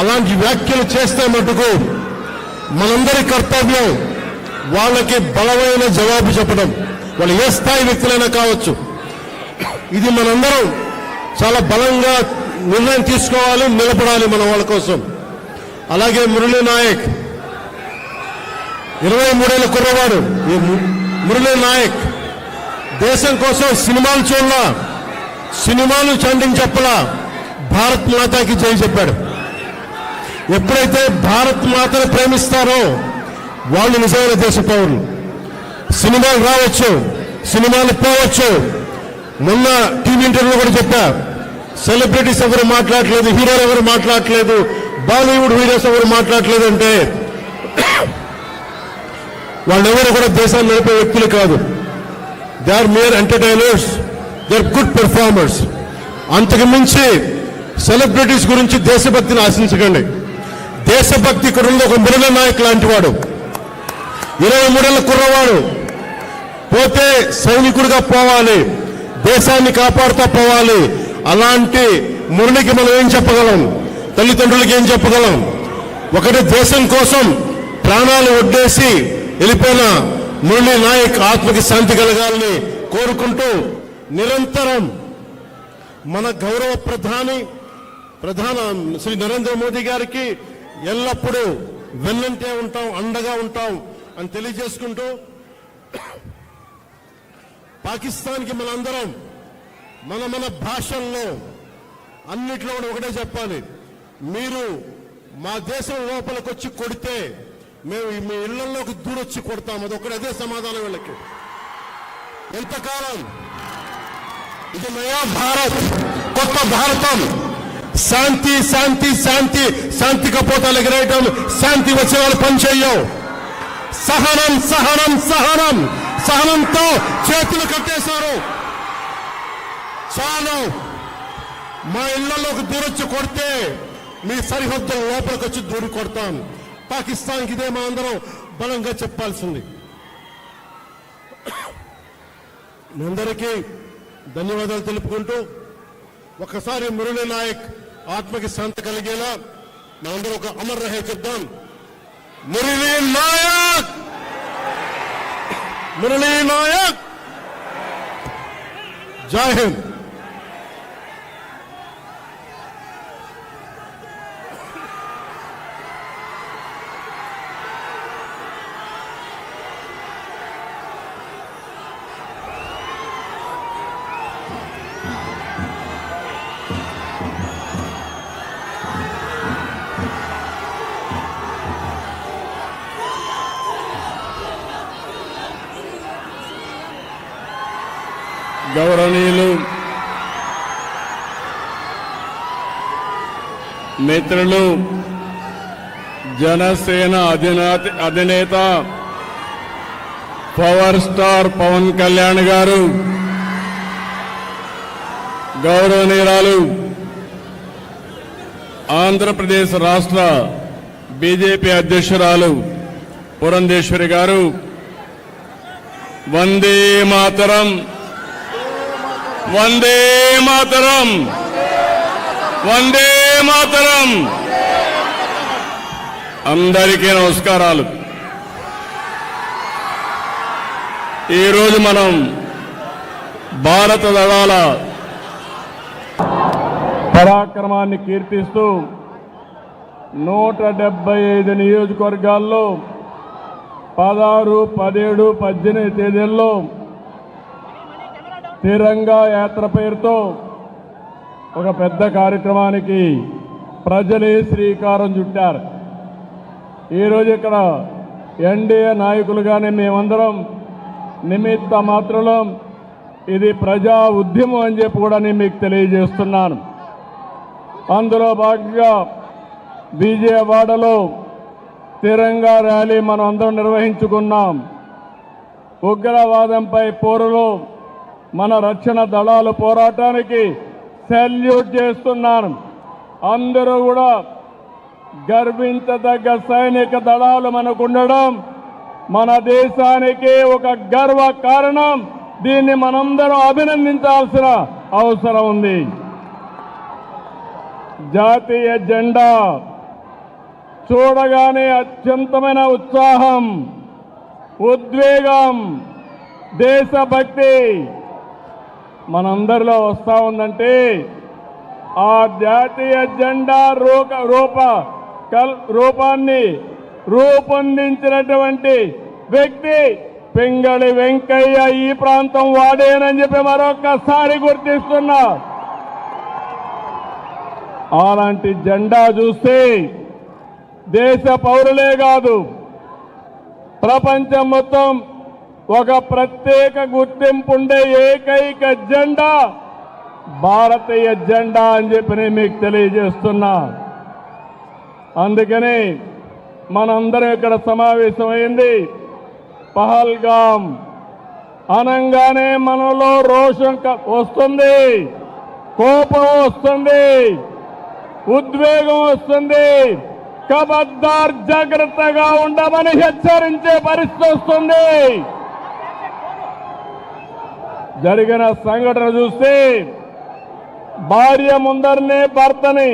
అలాంటి వ్యాఖ్యలు చేస్తే మటుకు మనందరి కర్తవ్యం వాళ్ళకి బలమైన జవాబు చెప్పడం. వాళ్ళు ఏ స్థాయి వ్యక్తులైనా కావచ్చు. ఇది మనందరం చాలా బలంగా నిర్ణయం తీసుకోవాలి, నిలబడాలి మన వాళ్ళ కోసం. అలాగే మురళీ నాయక్ 23 ఏళ్ల కుర్రవాడు. ఈ మురళీ నాయక్ దేశం కోసం సినిమాలు చూడలా, సినిమాలు చండింగ్ చెప్పలా, భారత్ మాతాకి జై చెప్పాడు. ఎప్పుడైతే భారత్ మాతను ప్రేమిస్తారో వాళ్ళు నిజమైన దేశ పౌరులు. సినిమాలు రావచ్చు, సినిమాలు పోవచ్చు. మొన్న టీవీ ఇంటర్వ్యూ కూడా చెప్పా, సెలబ్రిటీస్ ఎవరు మాట్లాడలేదు, హీరోలు ఎవరు మాట్లాడలేదు, బాలీవుడ్ హీరోస్ ఎవరు మాట్లాడలేదు అంటే వాళ్ళెవరు కూడా దేశాన్ని నడిపే వ్యక్తులు కాదు. They are mere entertainers, they are good performers. అంతకు మించి సెలబ్రిటీస్ గురించి దేశభక్తిని ఆశించకండి. దేశభక్తి ఇక్కడ ఉంది. ఒక మురళీ నాయక్ లాంటి వాడు, 23 ఏళ్ల కుర్రవాడు, పోతే సైనికుడిగా పోవాలి, దేశాన్ని కాపాడుతూ పోవాలి. అలాంటి మురళికి మనం ఏం చెప్పగలం? తల్లిదండ్రులకి ఏం చెప్పగలం? ఒకటి దేశం కోసం ప్రాణాలు ఒడ్డేసి వెళ్ళిపోయిన మురళీ నాయక్ ఆత్మకి శాంతి కలగాలని కోరుకుంటూ నిరంతరం మన గౌరవ ప్రధాని శ్రీ నరేంద్ర మోదీ గారికి ఎల్లప్పుడూ వెన్నంటే ఉంటాం, అండగా ఉంటాం అని తెలియజేసుకుంటూ, పాకిస్తాన్కి మనందరం మన భాషల్లో అన్నిట్లో ఒకటే చెప్పాలి. మీరు మా దేశం లోపలికి వచ్చి కొడితే మేము మీ ఇళ్లలోకి దూరొచ్చి కొడతాం. అదే సమాధానం వీళ్ళకి. ఎంతకాలం? ఇది నయా భారత్, కొత్త భారతం. శాంతి శాంతి శాంతి, శాంతి కపోతాలు ఎగరేయటం, శాంతి వచ్చే వాళ్ళు పనిచేయం. సహనం సహనం సహనం, సహనంతో చేతులు కట్టేశారు. చాలు, మా ఇళ్లలోకి దూరొచ్చి కొడితే మీ సరిహద్దుల లోపలికి వచ్చి దూరి కొడతాం. పాకిస్తాన్కి ఇదే మా అందరం బలంగా చెప్పాల్సింది. మీ అందరికీ ధన్యవాదాలు తెలుపుకుంటూ ఒకసారి మురళీ నాయక్ ఆత్మకి శాంతి కలిగేలా మనందరం ఒక అమర్ రహే చెప్దాం. మురళీ నాయక్, మురళీ నాయక్, జై హింద్. గౌరవనీయులు మిత్రులు, జనసేన అధినేత పవర్ స్టార్ పవన్ కళ్యాణ్ గారు, గౌరవనీయురాలు ఆంధ్రప్రదేశ్ రాష్ట్ర బీజేపీ అధ్యక్షురాలు పురంధేశ్వరి గారు, వందే మాతరం, వందే మాతరం, వందే మాతరం. అందరికీ నమస్కారాలు. ఈరోజు మనం భారత దళాల పరాక్రమాన్ని కీర్తిస్తూ 175 నియోజకవర్గాల్లో 16, 17, 18 తేదీల్లో తిరంగా యాత్ర పేరుతో ఒక పెద్ద కార్యక్రమానికి ప్రజలే శ్రీకారం చుట్టారు. ఈరోజు ఇక్కడ ఎన్డీఏ నాయకులుగానే మేమందరం నిమిత్త మాత్రం ఇది ప్రజా ఉద్యమం అని చెప్పి కూడా నేను మీకు తెలియజేస్తున్నాను. అందులో భాగంగా విజయవాడలో తిరంగా ర్యాలీ మనం అందరం నిర్వహించుకున్నాం. ఉగ్రవాదంపై పోరులో మన రక్షణ దళాల పోరాటానికి సెల్యూట్ చేస్తున్నాను. అందరూ కూడా గర్వించదగ్గ సైనిక దళాలు మనకు ఉండడం మన దేశానికి ఒక గర్వ కారణం. దీన్ని మనందరం అభినందించాల్సిన అవసరం ఉంది. జాతీయ జెండా చూడగానే అత్యంతమైన ఉత్సాహం, ఉద్వేగం, దేశభక్తి మనందరిలో వస్తా ఉందంటే ఆ జాతీయ జెండా రూపాన్ని రూపొందించినటువంటి వ్యక్తి పింగళి వెంకయ్య ఈ ప్రాంతం వాడేనని చెప్పి మరొక్కసారి గుర్తిస్తున్నా. అలాంటి జెండా చూస్తే దేశ పౌరులే కాదు ప్రపంచం మొత్తం ఒక ప్రత్యేక గుర్తింపు ఉండే ఏకైక జెండా భారతీయ జెండా అని చెప్పి నేను మీకు తెలియజేస్తున్నా. అందుకని మనందరం ఇక్కడ సమావేశమైంది. పహల్గాం అనంగానే మనలో రోషం వస్తుంది, కోపం వస్తుంది, ఉద్వేగం వస్తుంది. ఖబర్దార్ జాగ్రత్తగా ఉండమని హెచ్చరించే పరిస్థితి వస్తుంది. జరిగిన సంఘటన చూస్తే భార్య ముందరనే భర్తని